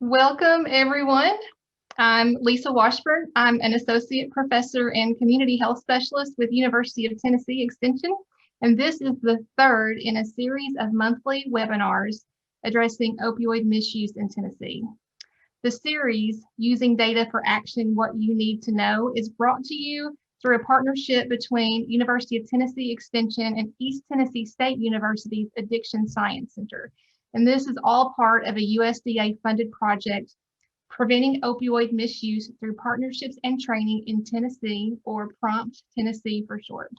Welcome, everyone. I'm Lisa Washburn. I'm an associate professor and community health specialist with University of Tennessee Extension, and this is the third in a series of monthly webinars addressing opioid misuse in Tennessee. The series, Using Data for Action, What You Need to Know, is brought to you through a partnership between University of Tennessee Extension and East Tennessee State University's Addiction Science Center. And this is all part of a USDA-funded project preventing opioid misuse through partnerships and training in Tennessee, or PROMPT Tennessee for short.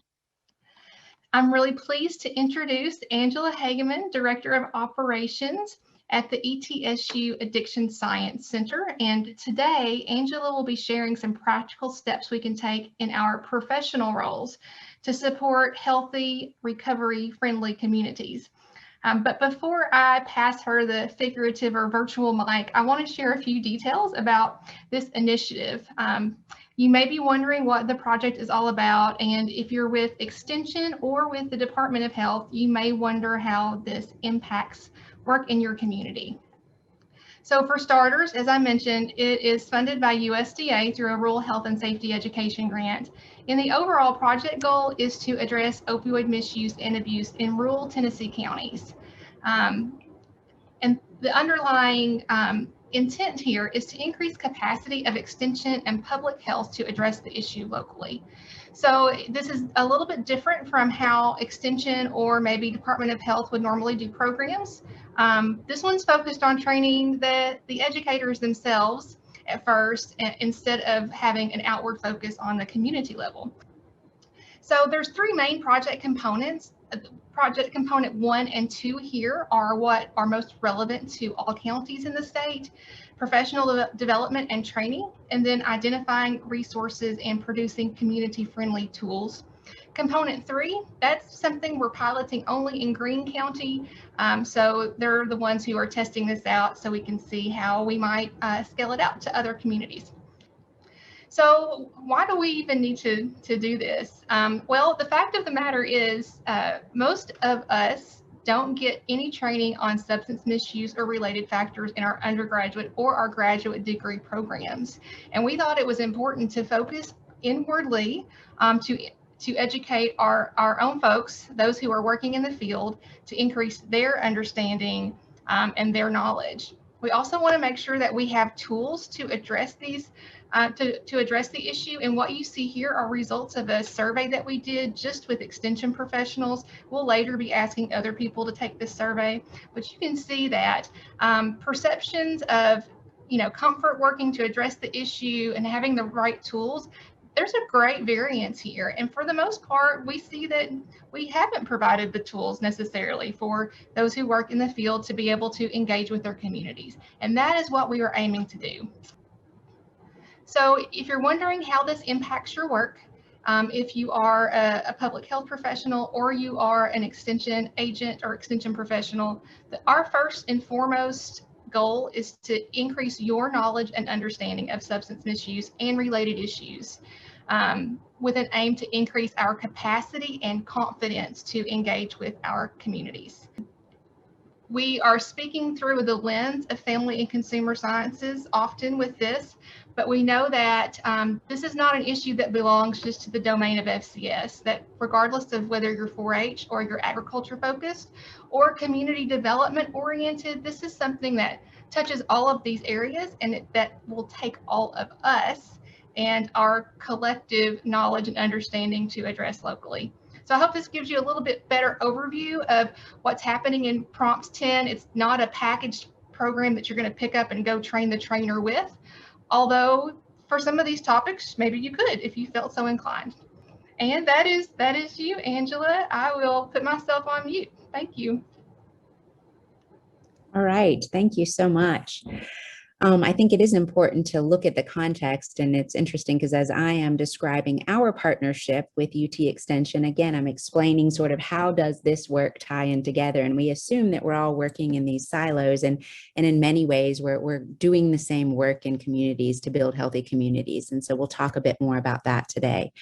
I'm really pleased to introduce Angela Hageman, Director of Operations at the ETSU Addiction Science Center. And today, Angela will be sharing some practical steps we can take in our professional roles to support healthy, recovery-friendly communities. But before I pass her the figurative or virtual mic, I want to share a few details about this initiative. You may be wondering what the project is all about, and if you're with Extension or with the Department of Health, you may wonder how this impacts work in your community. So for starters, as I mentioned, it is funded by USDA through a Rural Health and Safety Education grant. And the overall project goal is to address opioid misuse and abuse in rural Tennessee counties. And the underlying intent here is to increase capacity of Extension and public health to address the issue locally. So this is a little bit different from how Extension or maybe Department of Health would normally do programs. This one's focused on training the educators themselves at first, instead of having an outward focus on the community level. So there's three main project components. Project component 1 and 2 here are what are most relevant to all counties in the state: professional development and training, and then identifying resources and producing community-friendly tools. Component 3, that's something we're piloting only in Greene County. So they're the ones who are testing this out so we can see how we might scale it out to other communities. So why do we even need to do this? Well, the fact of the matter is most of us don't get any training on substance misuse or related factors in our undergraduate or our graduate degree programs. And we thought it was important to focus inwardly to educate our own folks, those who are working in the field, to increase their understanding and their knowledge. We also want to make sure that we have tools to address these to address the issue. And what you see here are results of a survey that we did just with Extension professionals. We'll later be asking other people to take this survey, but you can see that perceptions of comfort working to address the issue and having the right tools, there's a great variance here. And for the most part, we see that we haven't provided the tools necessarily for those who work in the field to be able to engage with their communities. And that is what we are aiming to do. So if you're wondering how this impacts your work, if you are a public health professional or you are an Extension agent or Extension professional, our first and foremost goal is to increase your knowledge and understanding of substance misuse and related issues, with an aim to increase our capacity and confidence to engage with our communities. We are speaking through the lens of family and consumer sciences often with this, but we know that this is not an issue that belongs just to the domain of FCS, that regardless of whether you're 4-H or you're agriculture focused or community development oriented, this is something that touches all of these areas, and that will take all of us and our collective knowledge and understanding to address locally. So I hope this gives you a little bit better overview of what's happening in PROMPT 10. It's not a packaged program that you're going to pick up and go train the trainer with, although for some of these topics, maybe you could if you felt so inclined. And that is you, Angela. I will put myself on mute. Thank you. All right, thank you so much. I think it is important to look at the context, and it's interesting because as I am describing our partnership with UT Extension, again, I'm explaining sort of how does this work tie in together, and we assume that we're all working in these silos, and in many ways we're doing the same work in communities to build healthy communities, and so we'll talk a bit more about that today.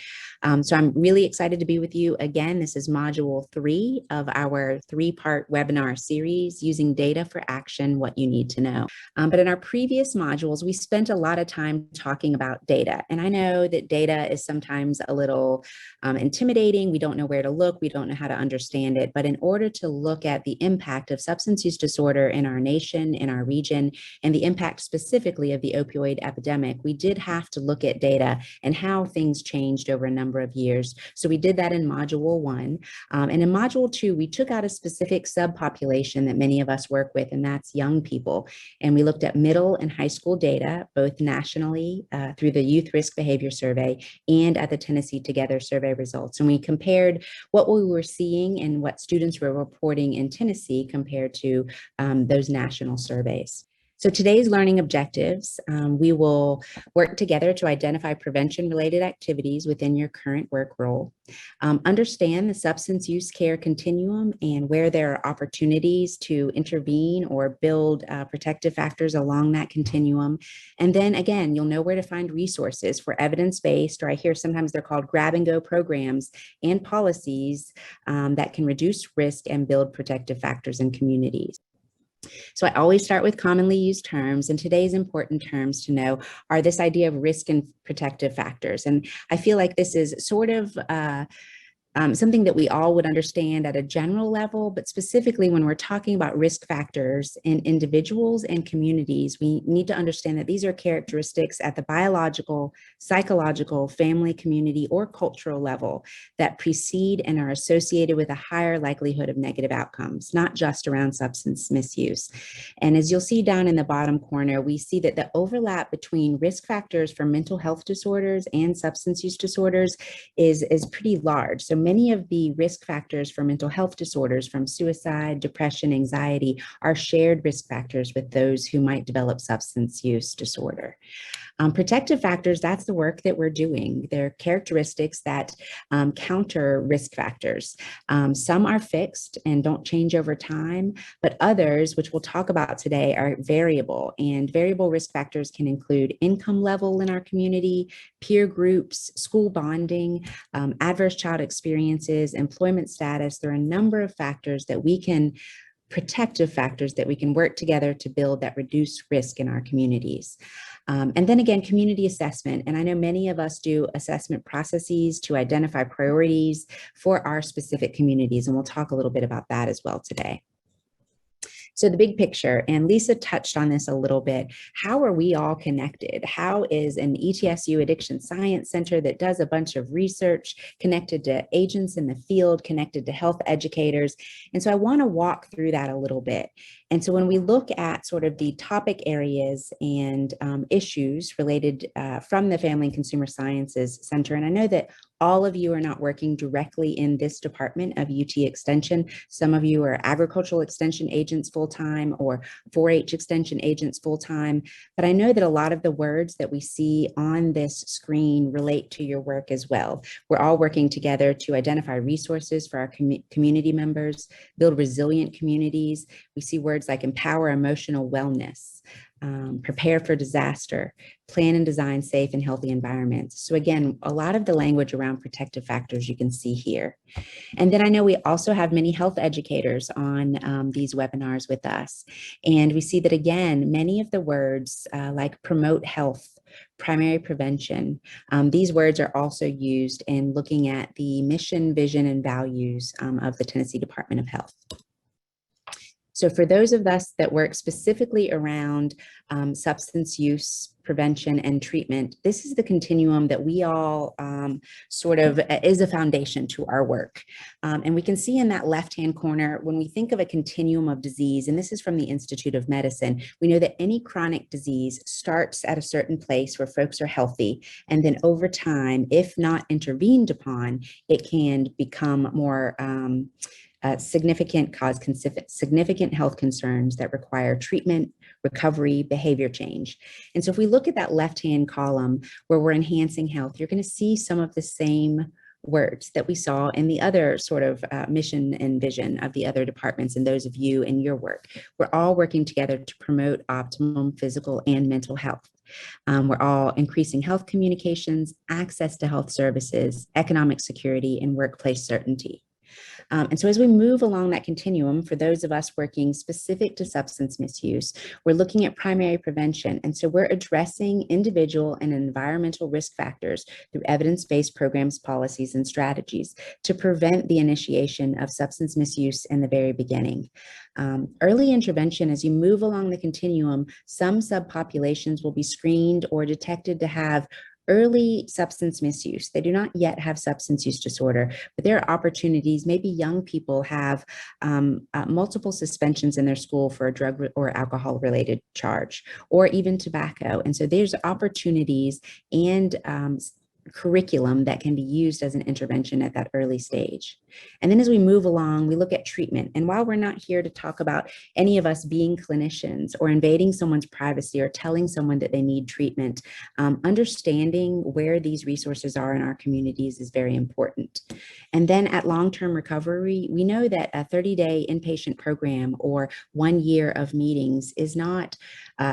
So I'm really excited to be with you again. This is module 3 of our 3-part webinar series, Using Data for Action, What You Need to Know. But in our previous previous modules, we spent a lot of time talking about data. And I know that data is sometimes a little intimidating. We don't know where to look. We don't know how to understand it. But in order to look at the impact of substance use disorder in our nation, in our region, and the impact specifically of the opioid epidemic, we did have to look at data and how things changed over a number of years. So we did that in Module 1. And in Module 2, we took out a specific subpopulation that many of us work with, and that's young people. And we looked at middle and high school data, both nationally through the Youth Risk Behavior Survey and at the Tennessee Together survey results. And we compared what we were seeing and what students were reporting in Tennessee compared to those national surveys. So today's learning objectives, we will work together to identify prevention-related activities within your current work role, understand the substance use care continuum and where there are opportunities to intervene or build protective factors along that continuum. And then again, you'll know where to find resources for evidence-based, or I hear sometimes they're called grab-and-go programs and policies that can reduce risk and build protective factors in communities. So I always start with commonly used terms, and today's important terms to know are this idea of risk and protective factors. And I feel like this is sort of something that we all would understand at a general level, but specifically when we're talking about risk factors in individuals and communities, we need to understand that these are characteristics at the biological, psychological, family, community, or cultural level that precede and are associated with a higher likelihood of negative outcomes, not just around substance misuse. And as you'll see down in the bottom corner, we see that the overlap between risk factors for mental health disorders and substance use disorders is pretty large. So many of the risk factors for mental health disorders, from suicide, depression, anxiety, are shared risk factors with those who might develop substance use disorder. Protective factors, that's the work that we're doing. They're characteristics that counter risk factors. Some are fixed and don't change over time, but others, which we'll talk about today, are variable. And variable risk factors can include income level in our community, peer groups, school bonding, adverse child experiences, employment status. There are a number of factors that we can protective factors that we can work together to build that reduce risk in our communities. And then again, community assessment. And I know many of us do assessment processes to identify priorities for our specific communities. And we'll talk a little bit about that as well today. So the big picture, and Lisa touched on this a little bit, how are we all connected? How is an ETSU Addiction Science Center that does a bunch of research connected to agents in the field, connected to health educators? And so I want to walk through that a little bit. And so when we look at sort of the topic areas and issues related from the Family and Consumer Sciences Center, and I know that all of you are not working directly in this department of UT Extension. Some of you are agricultural extension agents full-time or 4-H extension agents full-time. But I know that a lot of the words that we see on this screen relate to your work as well. We're all working together to identify resources for our community members, build resilient communities. We see words like empower emotional wellness, prepare for disaster, plan and design safe and healthy environments. So again, a lot of the language around protective factors you can see here. And then I know we also have many health educators on these webinars with us. And we see that again, many of the words like promote health, primary prevention, these words are also used in looking at the mission, vision, and values of the Tennessee Department of Health. So for those of us that work specifically around substance use prevention and treatment, this is the continuum that we all sort of is a foundation to our work. And we can see in that left-hand corner, when we think of a continuum of disease, and this is from the Institute of Medicine, we know that any chronic disease starts at a certain place where folks are healthy. And then over time, if not intervened upon, it can become more significant health concerns that require treatment, recovery, behavior change. And so if we look at that left-hand column where we're enhancing health, you're going to see some of the same words that we saw in the other sort of mission and vision of the other departments and those of you in your work. We're all working together to promote optimum physical and mental health. We're all increasing health communications, access to health services, economic security, and workplace certainty. And so as we move along that continuum, for those of us working specific to substance misuse, we're looking at primary prevention. And so we're addressing individual and environmental risk factors through evidence-based programs, policies, and strategies to prevent the initiation of substance misuse in the very beginning. Early intervention, as you move along the continuum, some subpopulations will be screened or detected to have early substance misuse. They do not yet have substance use disorder, but there are opportunities. Maybe young people have multiple suspensions in their school for a drug or alcohol related charge, or even tobacco. And so there's opportunities and curriculum that can be used as an intervention at that early stage. And then as we move along, we look at treatment. And while we're not here to talk about any of us being clinicians or invading someone's privacy or telling someone that they need treatment, understanding where these resources are in our communities is very important. And then at long-term recovery, we know that a 30-day inpatient program or 1 year of meetings is not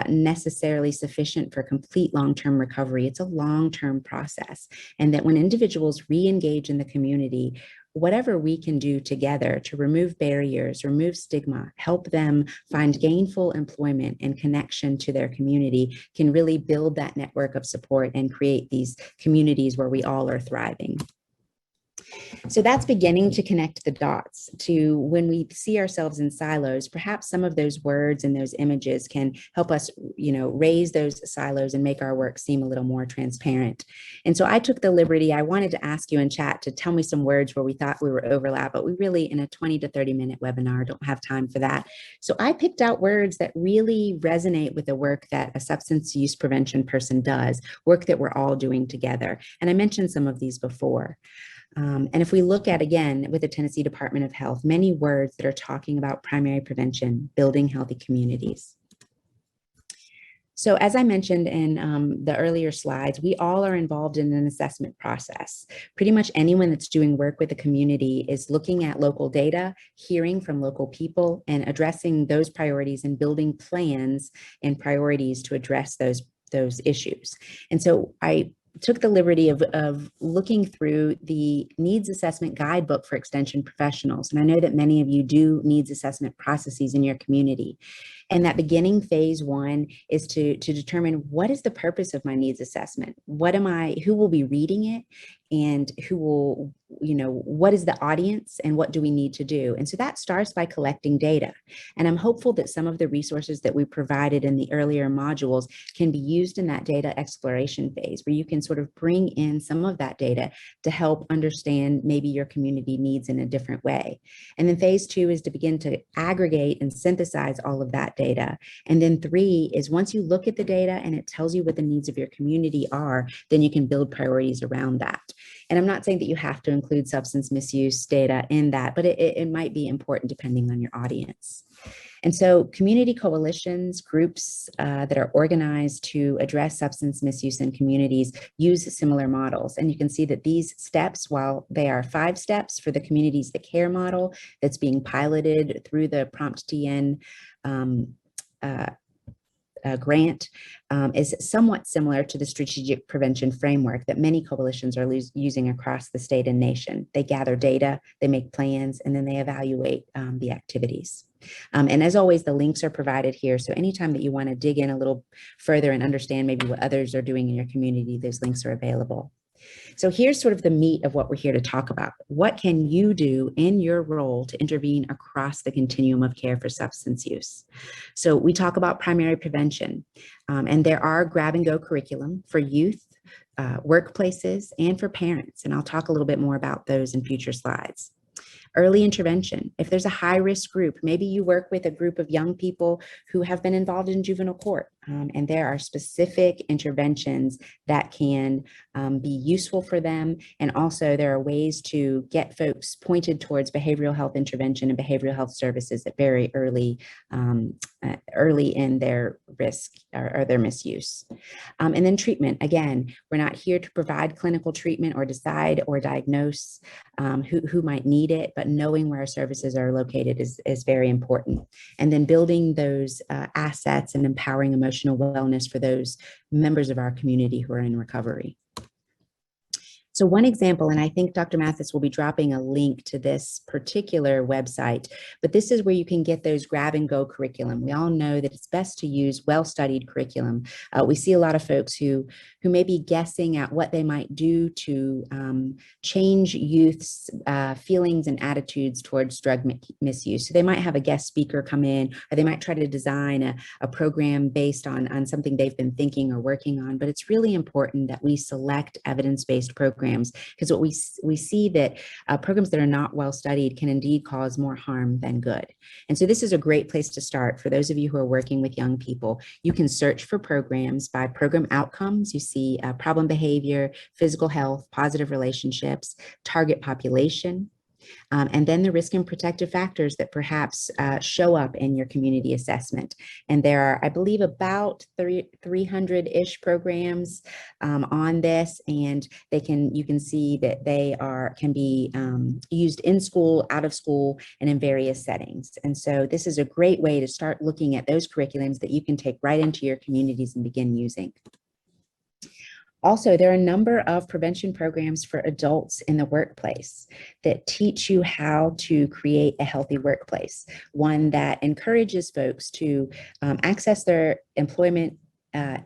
necessarily sufficient for complete long-term recovery. It's a long-term process. And that when individuals re-engage in the community, whatever we can do together to remove barriers, remove stigma, help them find gainful employment and connection to their community can really build that network of support and create these communities where we all are thriving. So that's beginning to connect the dots to when we see ourselves in silos. Perhaps some of those words and those images can help us, raise those silos and make our work seem a little more transparent. And so I took the liberty, I wanted to ask you in chat to tell me some words where we thought we were overlap, but we really in a 20 to 30 minute webinar don't have time for that. So I picked out words that really resonate with the work that a substance use prevention person does, work that we're all doing together. And I mentioned some of these before. And if we look at, again, with the Tennessee Department of Health, many words that are talking about primary prevention, building healthy communities. So as I mentioned in the earlier slides, we all are involved in an assessment process. Pretty much anyone that's doing work with the community is looking at local data, hearing from local people, and addressing those priorities and building plans and priorities to address those issues. And so I took the liberty of looking through the needs assessment guidebook for extension professionals. And I know that many of you do needs assessment processes in your community. And that beginning phase 1 is to determine what is the purpose of my needs assessment? Who will be reading it? And who will, what is the audience and what do we need to do? And so that starts by collecting data. And I'm hopeful that some of the resources that we provided in the earlier modules can be used in that data exploration phase, where you can sort of bring in some of that data to help understand maybe your community needs in a different way. And then phase 2 is to begin to aggregate and synthesize all of that data. And then 3 is once you look at the data and it tells you what the needs of your community are, then you can build priorities around that. And I'm not saying that you have to include substance misuse data in that, but it might be important depending on your audience. And so community coalitions, groups that are organized to address substance misuse in communities use similar models. And you can see that these steps, while they are 5 steps for the Communities That Care model that's being piloted through the Prompt TN grant, is somewhat similar to the strategic prevention framework that many coalitions are using across the state and nation. They gather data, they make plans, and then they evaluate the activities. And as always, the links are provided here. So anytime that you want to dig in a little further and understand maybe what others are doing in your community, those links are available. So here's sort of the meat of what we're here to talk about. What can you do in your role to intervene across the continuum of care for substance use? So we talk about primary prevention, and there are grab-and-go curriculum for youth, workplaces, and for parents. And I'll talk a little bit more about those in future slides. Early intervention. If there's a high-risk group, maybe you work with a group of young people who have been involved in juvenile court, and there are specific interventions that can be useful for them. And also there are ways to get folks pointed towards behavioral health intervention and behavioral health services at very early in their risk or their misuse. And then treatment. Again, we're not here to provide clinical treatment or decide or diagnose who might need it, but knowing where our services are located is very important. And then building those assets and empowering emotional wellness for those members of our community who are in recovery. So one example, and I think Dr. Mathis will be dropping a link to this particular website, but this is where you can get those grab and go curriculum. We all know that it's best to use well-studied curriculum. We see a lot of folks who may be guessing at what they might do to change youth's feelings and attitudes towards drug misuse. So they might have a guest speaker come in, or they might try to design a program based on something they've been thinking or working on. But it's really important that we select evidence-based programs, because what we see that programs that are not well studied can indeed cause more harm than good. And so this is a great place to start for those of you who are working with young people. You can search for programs by program outcomes. You see problem behavior, physical health, positive relationships, target population, and then the risk and protective factors that perhaps show up in your community assessment. And there are, I believe, about 300-ish programs on this, and you can see that they can be used in school, out of school, and in various settings. And so this is a great way to start looking at those curriculums that you can take right into your communities and begin using. Also, there are a number of prevention programs for adults in the workplace that teach you how to create a healthy workplace, one that encourages folks to access their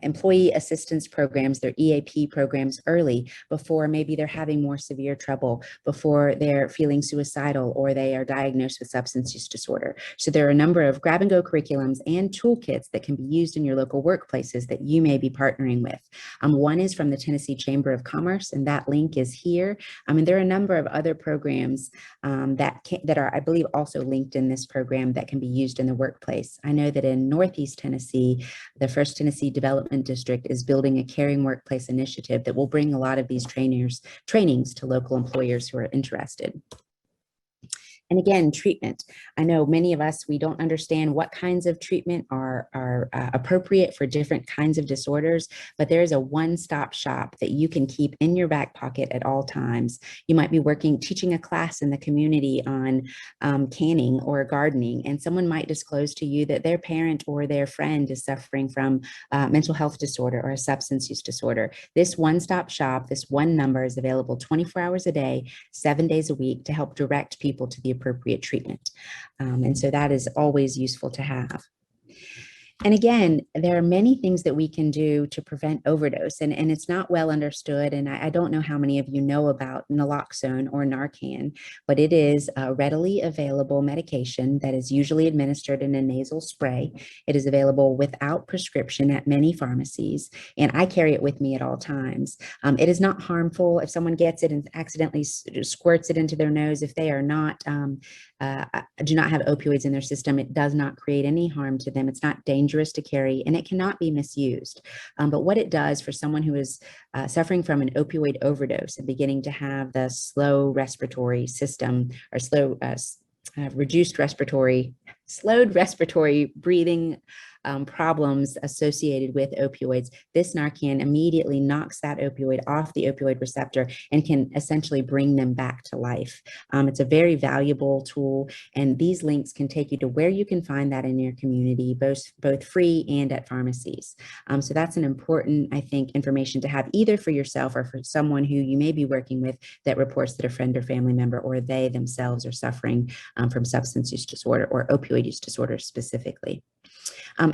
employee assistance programs, their EAP programs early, before maybe they're having more severe trouble, before they're feeling suicidal, or they are diagnosed with substance use disorder. So there are a number of grab and go curriculums and toolkits that can be used in your local workplaces that you may be partnering with. One is from the Tennessee Chamber of Commerce, and that link is here. And there are a number of other programs that are, I believe, also linked in this program that can be used in the workplace. I know that in Northeast Tennessee, the First Tennessee Development District is building a caring workplace initiative that will bring a lot of these trainings to local employers who are interested. And again, treatment. I know many of us, we don't understand what kinds of treatment are appropriate for different kinds of disorders, but there is a one-stop shop that you can keep in your back pocket at all times. You might be teaching a class in the community on canning or gardening, and someone might disclose to you that their parent or their friend is suffering from mental health disorder or a substance use disorder. This one-stop shop, this one number, is available 24 hours a day, 7 days a week, to help direct people to the appropriate treatment. And so that is always useful to have. And again, there are many things that we can do to prevent overdose, and it's not well understood. And I don't know how many of you know about naloxone or Narcan, but it is a readily available medication that is usually administered in a nasal spray. It is available without prescription at many pharmacies, and I carry it with me at all times. It is not harmful. If someone gets it and accidentally squirts it into their nose, if they are not do not have opioids in their system, it does not create any harm to them. It's not dangerous to carry, and it cannot be misused. But what it does for someone who is suffering from an opioid overdose and beginning to have the slow respiratory system, or slowed respiratory breathing problems associated with opioids, this Narcan immediately knocks that opioid off the opioid receptor and can essentially bring them back to life. It's a very valuable tool, and these links can take you to where you can find that in your community, both free and at pharmacies. So that's an important, I think, information to have, either for yourself or for someone who you may be working with that reports that a friend or family member or they themselves are suffering from substance use disorder or opioid use disorder specifically.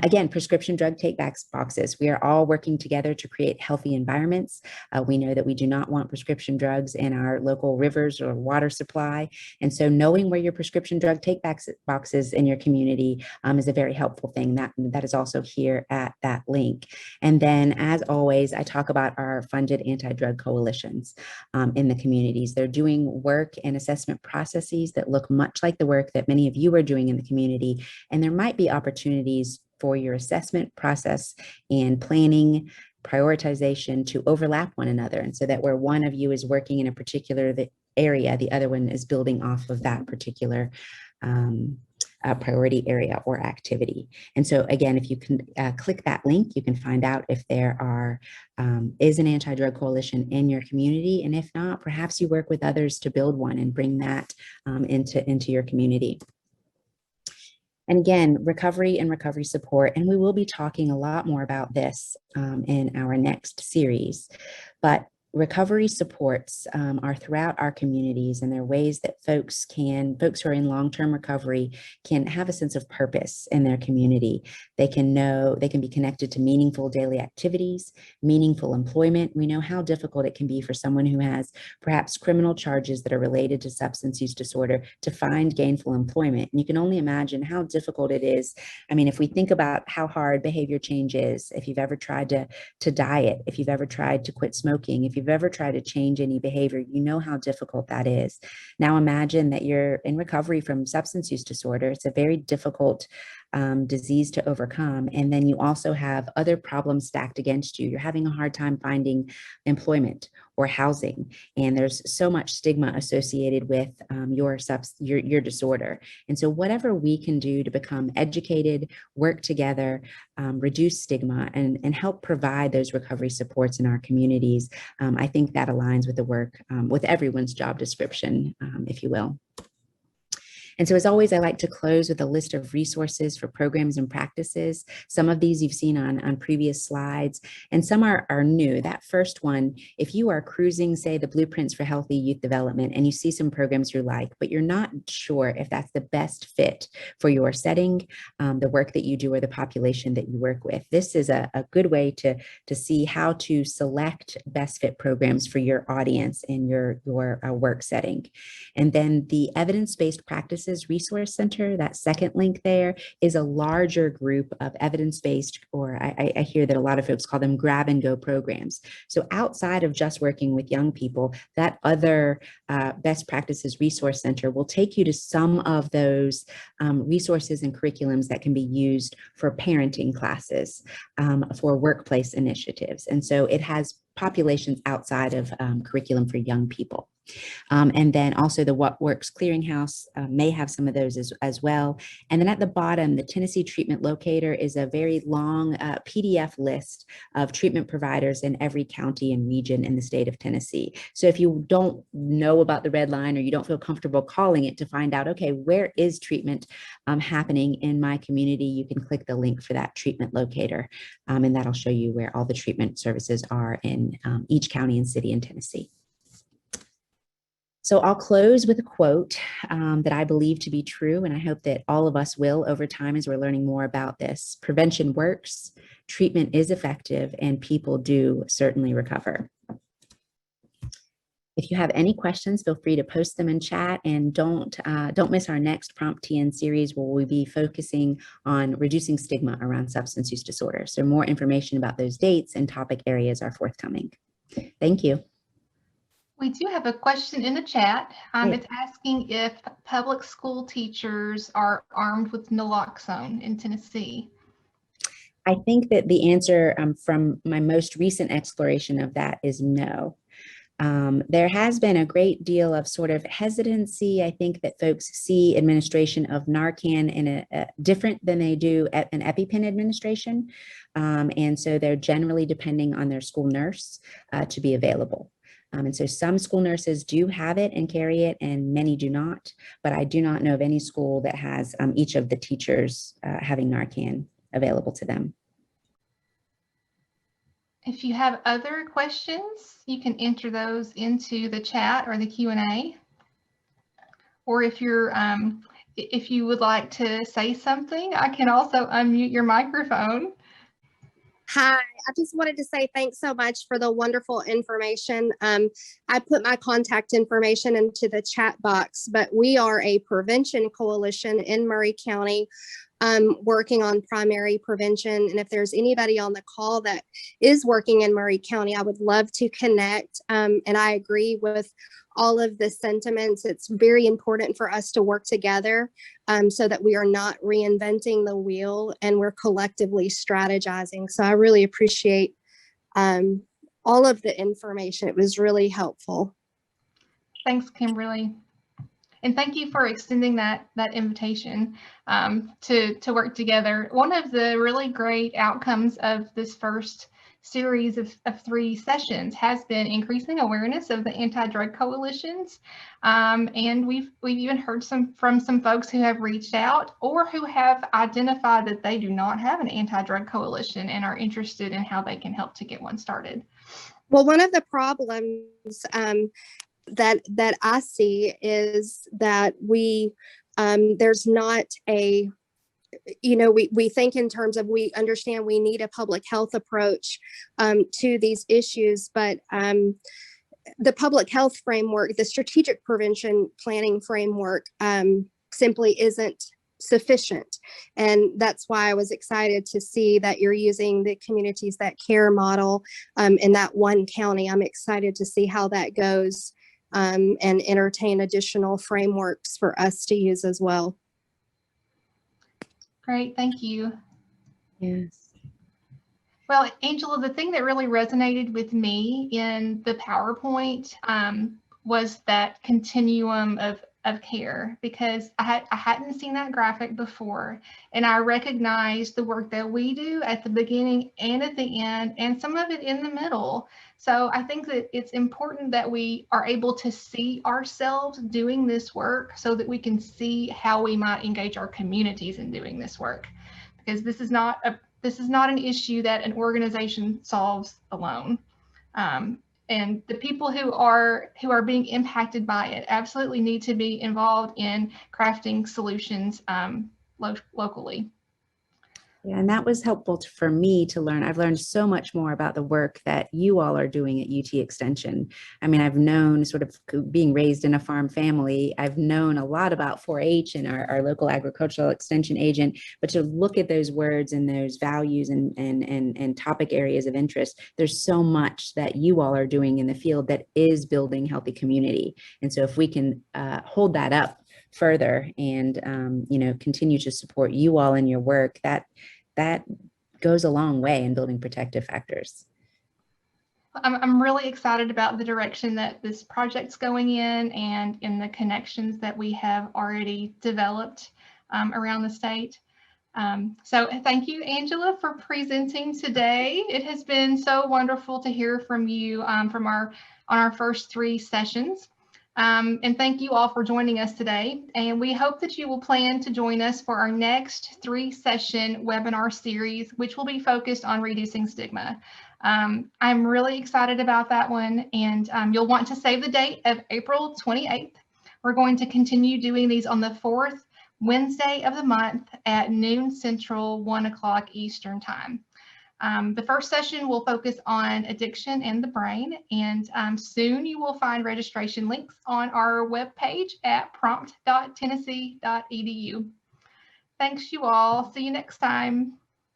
Again, prescription drug take-back boxes. We are all working together to create healthy environments. We know that we do not want prescription drugs in our local rivers or water supply. And so knowing where your prescription drug take-back boxes in your community is a very helpful thing. That is also here at that link. And then, as always, I talk about our funded anti-drug coalitions in the communities. They're doing work and assessment processes that look much like the work that many of you are doing in the community. And there might be opportunities for your assessment process and planning prioritization to overlap one another. And so that where one of you is working in a particular area, the other one is building off of that particular priority area or activity. And so again, if you can click that link, you can find out if there is an anti-drug coalition in your community. And if not, perhaps you work with others to build one and bring that into your community. And again, recovery and recovery support, and we will be talking a lot more about this in our next series. But recovery supports are throughout our communities, and there are ways that folks who are in long-term recovery can have a sense of purpose in their community. They can be connected to meaningful daily activities, meaningful employment. We know how difficult it can be for someone who has perhaps criminal charges that are related to substance use disorder to find gainful employment. And you can only imagine how difficult it is. I mean, if we think about how hard behavior change is, if you've ever tried to diet, if you've ever tried to quit smoking, if you've ever tried to change any behavior, you know how difficult that is. Now imagine that you're in recovery from substance use disorder. It's a very difficult disease to overcome. And then you also have other problems stacked against you. You're having a hard time finding employment or housing. And there's so much stigma associated with your disorder. And so whatever we can do to become educated, work together, reduce stigma, and help provide those recovery supports in our communities, I think that aligns with the work, with everyone's job description, if you will. And so as always, I like to close with a list of resources for programs and practices. Some of these you've seen on previous slides, and some are new. That first one, if you are cruising, say, the Blueprints for Healthy Youth Development, and you see some programs you like, but you're not sure if that's the best fit for your setting, the work that you do, or the population that you work with, this is a good way to see how to select best fit programs for your audience in your work setting. And then the Evidence-Based Practices Resource Center, that second link there, is a larger group of evidence-based, or I hear that a lot of folks call them grab and go programs. So outside of just working with young people, that other Best Practices Resource Center will take you to some of those resources and curriculums that can be used for parenting classes, for workplace initiatives. And so it has populations outside of curriculum for young people. And then also the What Works Clearinghouse may have some of those as well. And then at the bottom, the Tennessee Treatment Locator is a very long PDF list of treatment providers in every county and region in the state of Tennessee. So if you don't know about the red line, or you don't feel comfortable calling it to find out, okay, where is treatment happening in my community, you can click the link for that treatment locator, and that'll show you where all the treatment services are in each county and city in Tennessee. So I'll close with a quote that I believe to be true, and I hope that all of us will over time as we're learning more about this. Prevention works, treatment is effective, and people do certainly recover. If you have any questions, feel free to post them in chat, and don't miss our next Prompt TN series, where we'll be focusing on reducing stigma around substance use disorder. So more information about those dates and topic areas are forthcoming. Thank you. We do have a question in the chat. It's asking if public school teachers are armed with naloxone in Tennessee. I think that the answer from my most recent exploration of that is no. There has been a great deal of sort of hesitancy. I think that folks see administration of Narcan in a different than they do at an EpiPen administration. And so they're generally depending on their school nurse to be available. And so some school nurses do have it and carry it, and many do not. But I do not know of any school that has each of the teachers having Narcan available to them. If you have other questions, you can enter those into the chat or the Q&A. Or if you would like to say something, I can also unmute your microphone. Hi, I just wanted to say thanks so much for the wonderful information. I put my contact information into the chat box, but we are a prevention coalition in Maury County, working on primary prevention. And if there's anybody on the call that is working in Maury County, I would love to connect. And I agree with all of the sentiments. It's very important for us to work together so that we are not reinventing the wheel and we're collectively strategizing. So I really appreciate all of the information. It was really helpful. Thanks, Kimberly. And thank you for extending that invitation to work together. One of the really great outcomes of this first series of 3 sessions has been increasing awareness of the anti-drug coalitions. And we've even heard from some folks who have reached out or who have identified that they do not have an anti-drug coalition and are interested in how they can help to get one started. Well, one of the problems that I see is that there's not a, we think in terms of, we understand we need a public health approach to these issues, but the public health framework, the strategic prevention planning framework simply isn't sufficient. And that's why I was excited to see that you're using the Communities That Care model in that one county. I'm excited to see how that goes and entertain additional frameworks for us to use as well. Great, thank you. Yes. Well, Angela, the thing that really resonated with me in the PowerPoint was that continuum of care, because I hadn't seen that graphic before, and I recognized the work that we do at the beginning and at the end, and some of it in the middle. So I think that it's important that we are able to see ourselves doing this work so that we can see how we might engage our communities in doing this work, because this is not an issue that an organization solves alone. And the people who are being impacted by it absolutely need to be involved in crafting solutions locally. Yeah, and that was helpful for me to learn. I've learned so much more about the work that you all are doing at UT Extension. I mean, I've known, sort of being raised in a farm family, I've known a lot about 4-H and our local agricultural extension agent, but to look at those words and those values and topic areas of interest, there's so much that you all are doing in the field that is building healthy community. And so if we can hold that up further and continue to support you all in your work, that goes a long way in building protective factors. I'm really excited about the direction that this project's going in, and in the connections that we have already developed around the state. So thank you, Angela, for presenting today. It has been so wonderful to hear from you on our first 3 sessions. And thank you all for joining us today. And we hope that you will plan to join us for our next 3-session webinar series, which will be focused on reducing stigma. I'm really excited about that one, and you'll want to save the date of April 28th. We're going to continue doing these on the 4th Wednesday of the month at noon Central, 1 o'clock Eastern time. The first session will focus on addiction and the brain, and soon you will find registration links on our webpage at prompt.tennessee.edu. Thanks you all. See you next time.